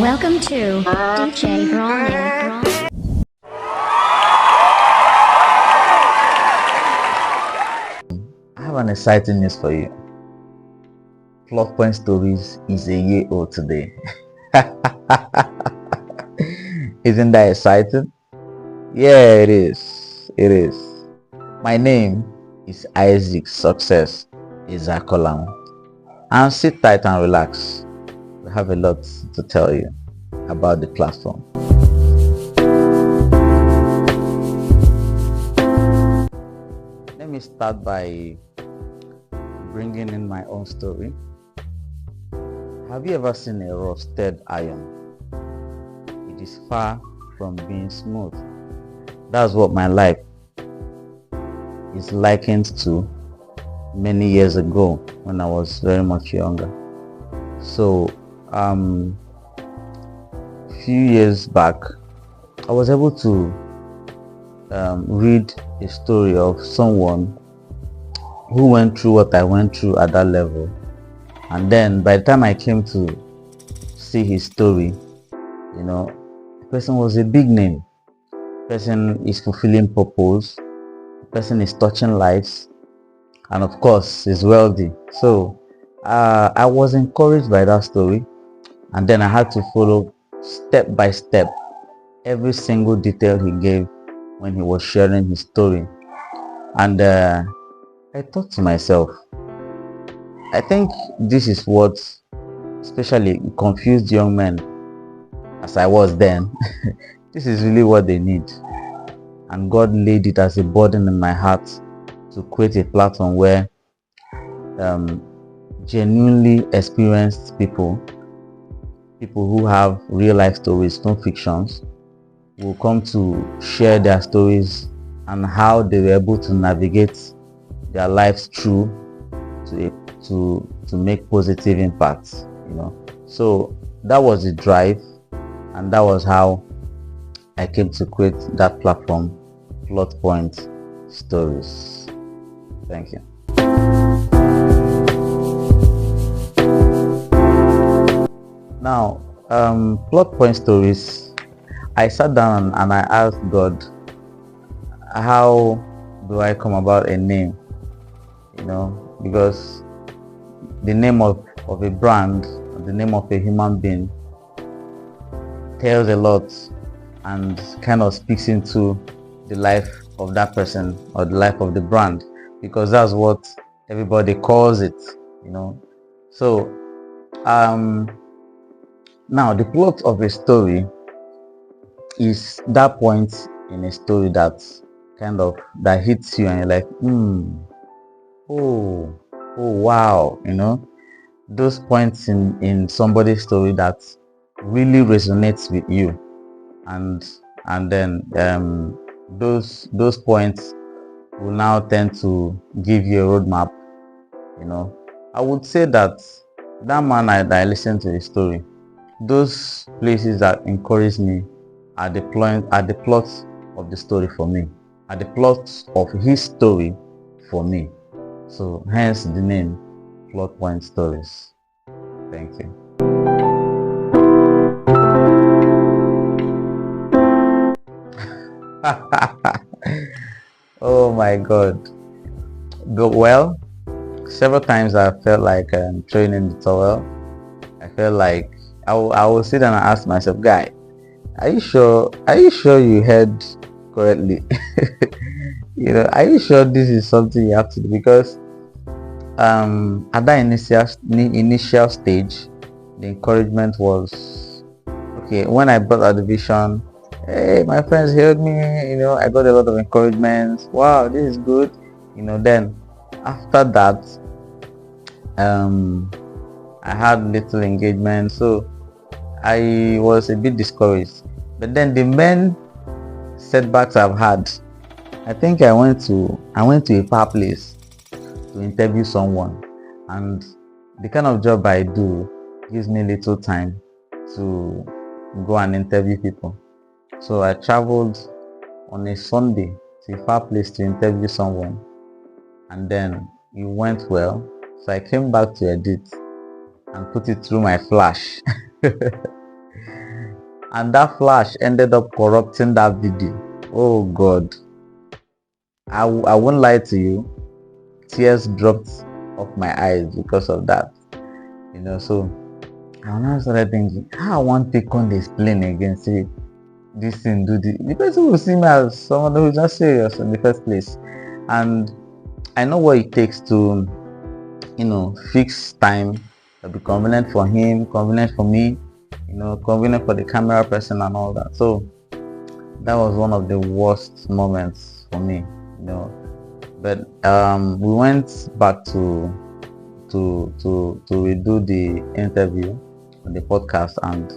Welcome to DJ Ronnie. I have an exciting news for you. Plot Point Stories is a year old today. Isn't that exciting? Yeah, it is. It is. My name is Isaac Success Izakolam. And sit tight and relax. We have a lot to tell you about the platform. Let me start by bringing in my own story. Have you ever seen a rusted iron? It is far from being smooth. That's what my life is likened to many years ago when I was very much younger. So a few years back, I was able to read a story of someone who went through what I went through at that level. And then by the time I came to see his story, the person was a big name. The person is fulfilling purpose. The person is touching lives. And of course, is wealthy. So I was encouraged by that story. And then I had to follow step by step every single detail he gave when he was sharing his story. And I thought to myself, I think this is what especially confused young men, as I was then, this is really what they need. And God laid it as a burden in my heart to create a platform where genuinely experienced people who have real life stories, no fictions, will come to share their stories and how they were able to navigate their lives through to make positive impacts. So that was the drive, and that was how I came to create that platform, Plot Point Stories. Thank you. Now, Plot Point Stories, I sat down and I asked God, how do I come about a name? Because the name of a brand, the name of a human being tells a lot and kind of speaks into the life of that person or the life of the brand, because that's what everybody calls it. So now the plot of a story is that point in a story that hits you and you're like, oh wow, those points in somebody's story that really resonates with you, and then those points will now tend to give you a roadmap. I would say that man that I listened to his story, those places that encouraged me are the plots of the story for me, are the plots of his story for me. So hence the name Plot Point Stories. Thank you. Oh my God. Well, several times I felt like throwing in the towel. I felt like I will sit down and ask myself, guy, are you sure you heard correctly? Are you sure this is something you have to do? Because at that initial stage, the encouragement was okay. When I brought out the vision, hey, my friends heard me, I got a lot of encouragement. Wow, this is good. Then after that, I had little engagement, so I was a bit discouraged. But then the main setbacks I've had, I think I went to a far place to interview someone, and the kind of job I do gives me little time to go and interview people. So I traveled on a Sunday to a far place to interview someone, and then it went well. So I came back to edit and put it through my flash. and that flash ended up corrupting that video. Oh God, I won't lie to you, tears dropped off my eyes because of that. So I now started thinking, how I want to take on this plane again, say this thing, do this. The person will see me as someone who is not serious in the first place. And I know what it takes to, fix time that'll be convenient for him, convenient for me, convenient for the camera person and all that. So that was one of the worst moments for me, But we went back to redo the interview on the podcast, and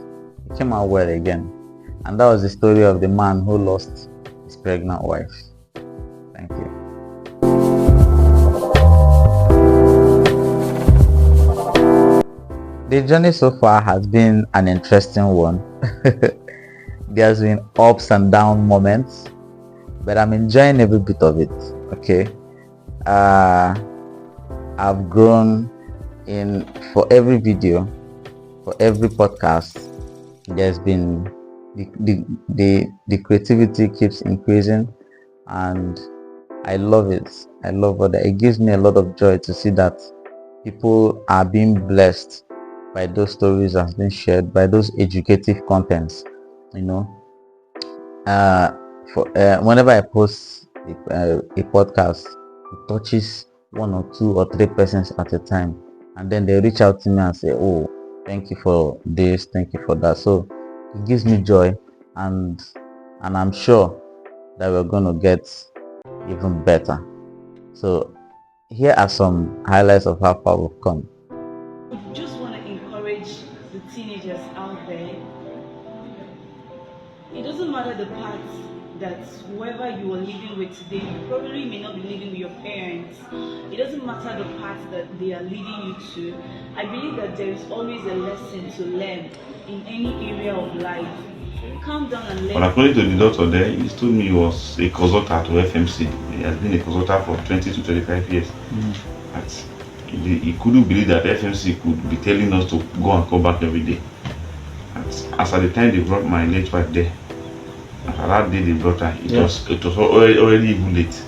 it came out well again. And that was the story of the man who lost his pregnant wife. Thank you. The journey so far has been an interesting one. There's been ups and down moments, but I'm enjoying every bit of it. Okay. I've grown for every video, for every podcast. There's been the creativity keeps increasing, and I love it. I love it. It gives me a lot of joy to see that people are being blessed by those stories that have been shared, by those educative contents. Whenever I post a podcast, it touches 1 or 2 or 3 persons at a time, and then they reach out to me and say, oh, thank you for this, thank you for that. So it gives me joy, and I'm sure that we're going to get even better. So here are some highlights of how far we've come. I just want to encourage the teenagers out there. It doesn't matter the path that whoever you are living with today, you probably may not be living with your parents. It doesn't matter the path that they are leading you to. I believe that there is always a lesson to learn in any area of life. Calm down and learn. Well, according to the doctor there, he told me he was a consultant to FMC. He has been a consultant for 20 to 25 years. He couldn't believe that FMC could be telling us to go and come back every day. As at the time they brought my late wife there, after that day they brought her, it was already even late.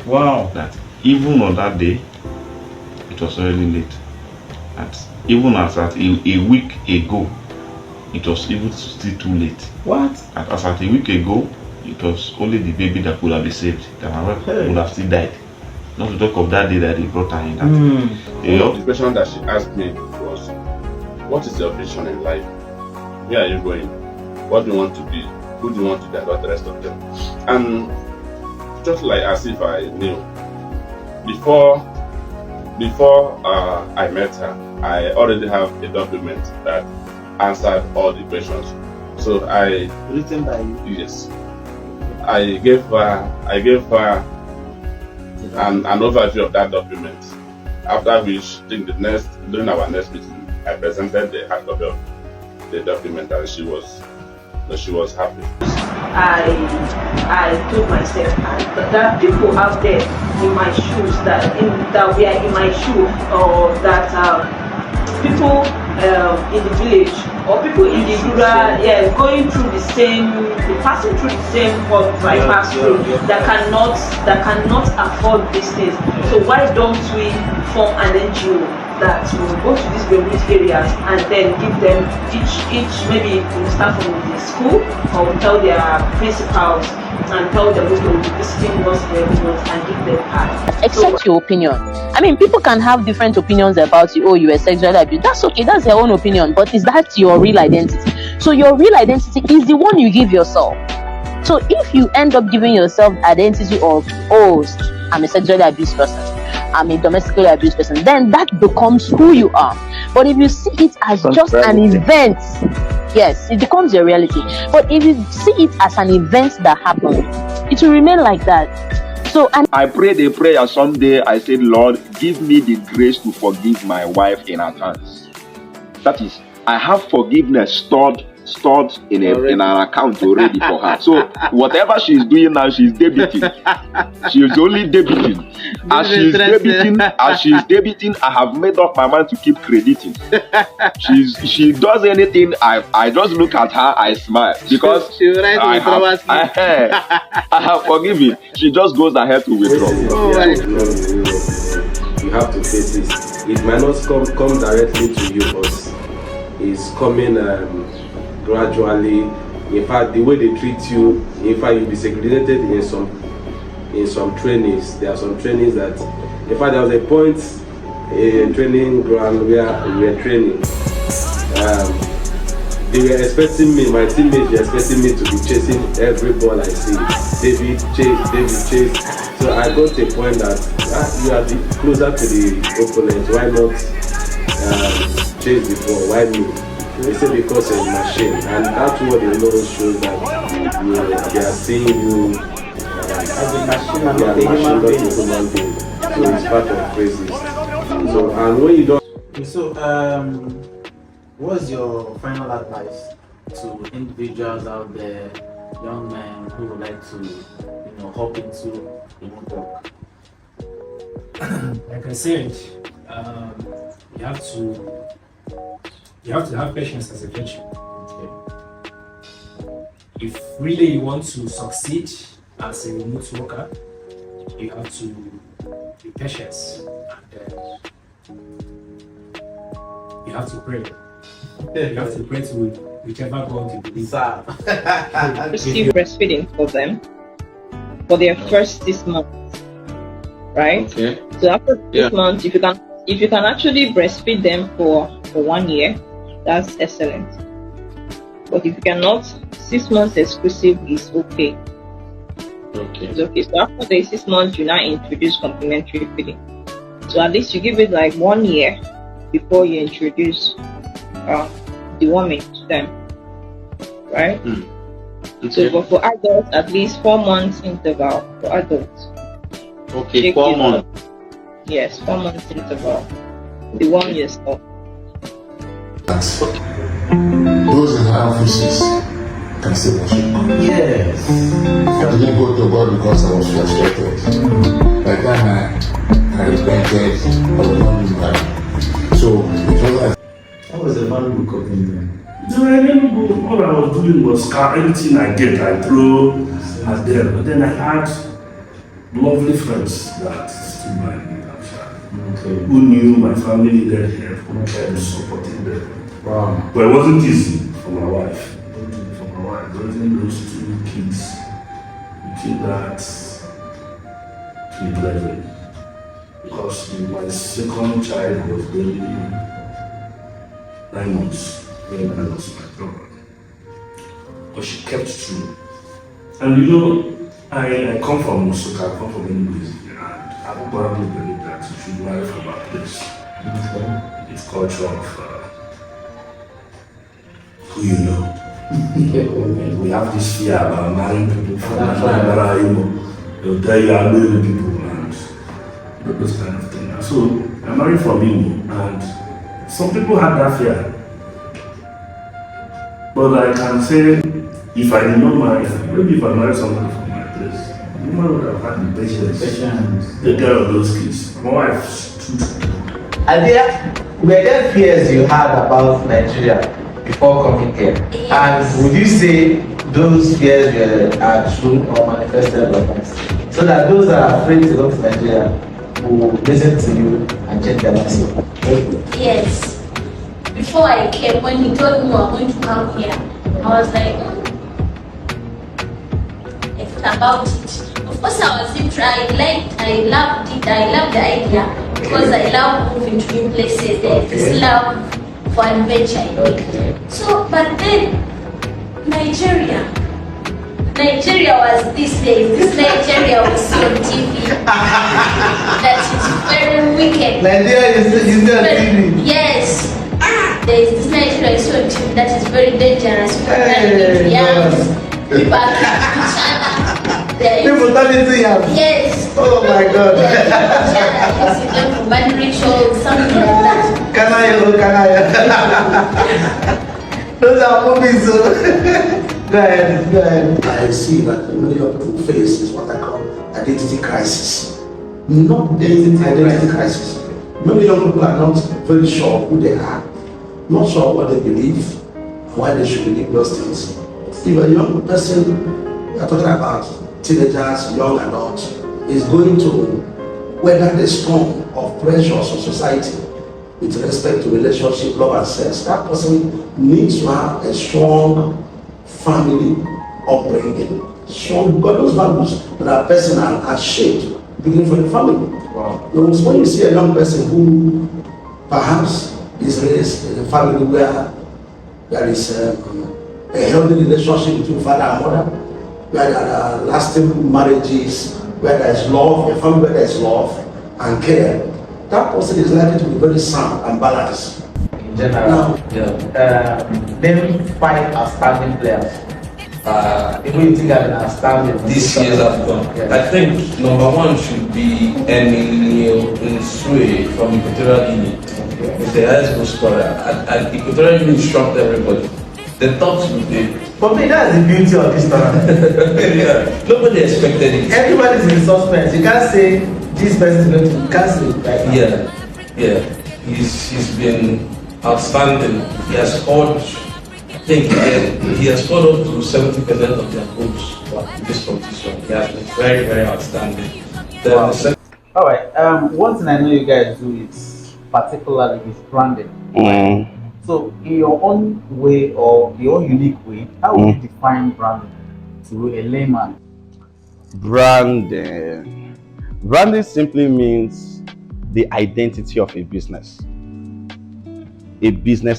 Wow. That even on that day, it was already late. Even as at a week ago, it was even still too late. What? As at a week ago, it was only the baby that could have been saved. That my wife would have still died. Not to talk of that day that they brought her in. The question that she asked me was, what is your vision in life? Where are you going? What do you want to be? Who do you want to be? About the rest of them. And just like as if I knew. Before I met her, I already have a document that answered all the questions. So I Written by you? yes, I gave her an overview of that document. After which, during our next meeting, I presented the hard copy of the document, and she was happy. I told myself that there are people out there in my shoes that we are in my shoes, or that people in the village or people in the rural, going through passing through the same what I pass through, that cannot afford these things. So why don't we form an NGO that will go to these remote areas and then give them each maybe we'll start from the school, or we'll tell their principals and tell them we will be visiting once every month and give them cards. Accept your opinion. I mean, people can have different opinions about you. Oh, you were sexually abused. That's okay. That's their own opinion. But is that your real identity? So your real identity is the one you give yourself. So if you end up giving yourself identity of, oh, I'm a sexually abused person, I'm a domestically abused person, then that becomes who you are. But if you see it as just an event, yes, it becomes your reality. But if you see it as an event that happened, it will remain like that. So I prayed a prayer someday. I said, Lord, give me the grace to forgive my wife in advance. That is, I have forgiveness stored stored in an account already for her. So whatever she's doing now, she's debiting. She's only debiting. As she's debiting, I have made up my mind to keep crediting. She does anything, I just look at her, I smile because I have forgiven. She just goes ahead to withdraw. You have to face this. It might not come directly to you, but it's coming gradually. In fact, the way they treat you, in fact, you'll be segregated in some trainings. There are some trainings that, in fact, there was a point in training ground where we were training. They were expecting me, my teammates were expecting me to be chasing every ball I see. David chase. So I got to a point that you are closer to the opponent. Why not chase the ball? Why me? They say because of the machine, and that's what the law shows that they are seeing you as a machine, not a human being. So it's part of crazy. So and when you don't. So what's your final advice to individuals out there, young men who would like to, hop into the network? Like I said, you have to have patience as a virtue. Okay. If really you want to succeed as a remote worker, you have to be patient and you have to pray. You have to pray to whichever God you believe. Still breastfeeding for them for their first 6 months, right? Okay. So after 6 months, if you can actually breastfeed them for 1 year, that's excellent. But if you cannot, 6 months exclusive is okay. It's okay. So after the 6 months, you now introduce complementary feeding. So at least you give it like 1 year before you introduce the warming to them, right? Okay. So but for adults, at least 4 months interval for adults. Okay, 4 months. Yes, 4 months interval. The 1 year stop. Those in high offices can still worship. Yes. I didn't go to God because I was frustrated. By the time I repented, I was not doing that. So it was like. What was the man who got in there? So I didn't go. All I was doing was anything I get, I throw at them. But then I had lovely friends that stood by me. Who knew my family needed help, who kept supporting them. Wow. But it wasn't easy for my wife. Raising those 2 kids, between that, to the brethren. Because my second child was barely 9 months when I lost my brother. But she kept true. And I come from Musuka, I come from English, and I probably believe that you should marry from our place. It's culture of who you know. We have this fear about marrying people from Nigeria. They'll tell you how many people and those kind of things. So I married from Imo, and some people had that fear. But I can say, if I did not marry, maybe if I married somebody from my place, the woman would have had the patience to take care of those kids. My wife stood. Were there fears you had about Nigeria before coming here? Yes. And would you say those fears are true or manifested by us? So that those that are afraid to go to Nigeria will listen to you and change their lives? Yes. Before I came, when he told me we were going to come here, I was like, I thought about it. Of course, I was loved it. I loved the idea because I love moving to new places. There's this love for adventure. So, but then Nigeria was these days. This Nigeria we see on TV that is very wicked. Nigeria is on TV. Yes. There is this Nigeria I saw on TV that is very dangerous. People are killing each other. People turn into yams. Yes. Oh my God. Using them for bad rituals, something like that. Can I? No, Those are movies. So. Go ahead, go ahead. I see that many of people face is what I call identity crisis. Not identity crisis. Many young people are not very sure who they are, not sure what they believe, why they should believe those things. If a young person, we are talking about teenagers, young adults, is going to weather the storm of pressures of society with respect to relationship, love, and sex, that person needs to have a strong family upbringing. Strong, because those values that are personal are shaped beginning from the family. Wow. When you see a young person who perhaps is raised in a family where there is a healthy relationship between father and mother, where there are lasting marriages, where there is love, a family where there is love and care, that person is likely to be very sound and balanced. In general, name 5 outstanding players. People you think are outstanding this year's AFCON. Yeah. I think number 1 should be Emilio Nsue from Equatorial Guinea. He's the highest goal scorer. And Equatorial Guinea shocked everybody. The thoughts would be. For me, that's the beauty of this tournament. Yeah. Nobody expected it. Everybody's in suspense. You can't say this person is going to cancel it right now. Yeah. He's been outstanding. He has scored. I think he has scored up to 70% of their goals in this competition. He has been very, very outstanding. All right. One thing I know you guys do is particularly is branding. So, in your own way or your own unique way, how would you define branding to a layman? Branding simply means the identity of a business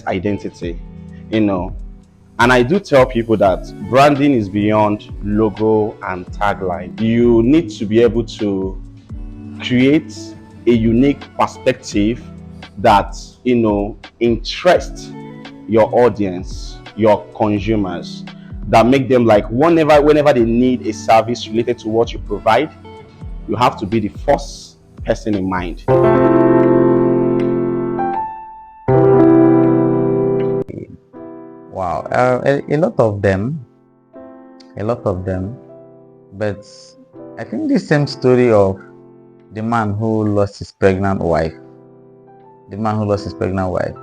identity, And I do tell people that branding is beyond logo and tagline. You need to be able to create a unique perspective that, interests your audience, your consumers, that make them like whenever they need a service related to what you provide, you have to be the first person in mind. Wow, a lot of them, but I think the same story of the man who lost his pregnant wife. The man who lost his pregnant wife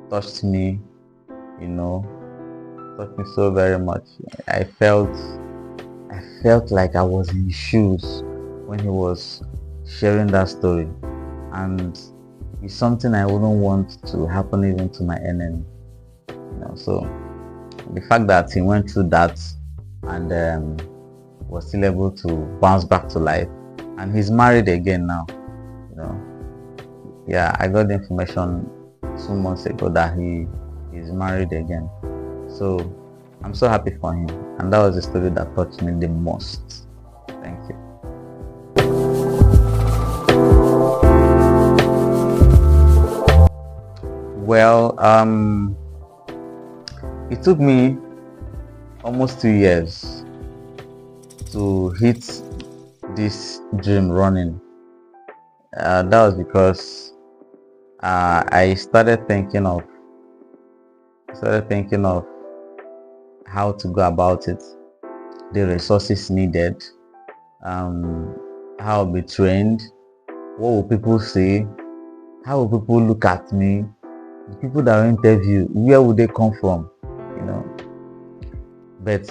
touched me, touched me so very much. I felt like I was in his shoes when he was sharing that story, and it's something I wouldn't want to happen even to my enemy. So the fact that he went through that and was still able to bounce back to life, and he's married again now. Yeah, I got the information 2 months ago that he is married again. So I'm so happy for him, and that was the story that touched me the most. Thank you. Well, it took me almost 2 years to hit this dream running. That was because I started thinking of how to go about it, the resources needed, how I'll be trained, what will people say, how will people look at me, the people that will interview, where would they come from, But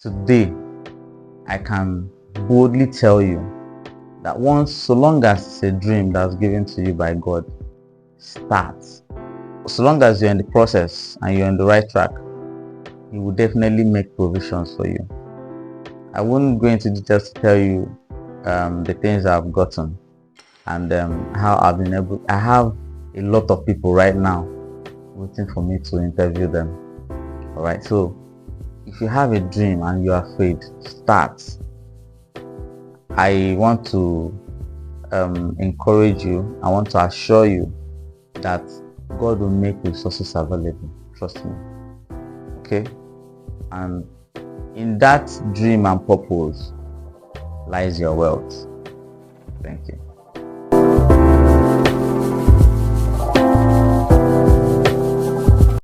today, I can boldly tell you that so long as it's a dream that's given to you by God, start. So long as you're in the process and you're on the right track, He will definitely make provisions for you. I won't go into details to tell you the things I've gotten and how I've been able. I have a lot of people right now waiting for me to interview them. All right, so if you have a dream and you're afraid, start. I want to encourage you. I want to assure you that God will make resources available. Trust me. Okay? And in that dream and purpose lies your wealth. Thank you.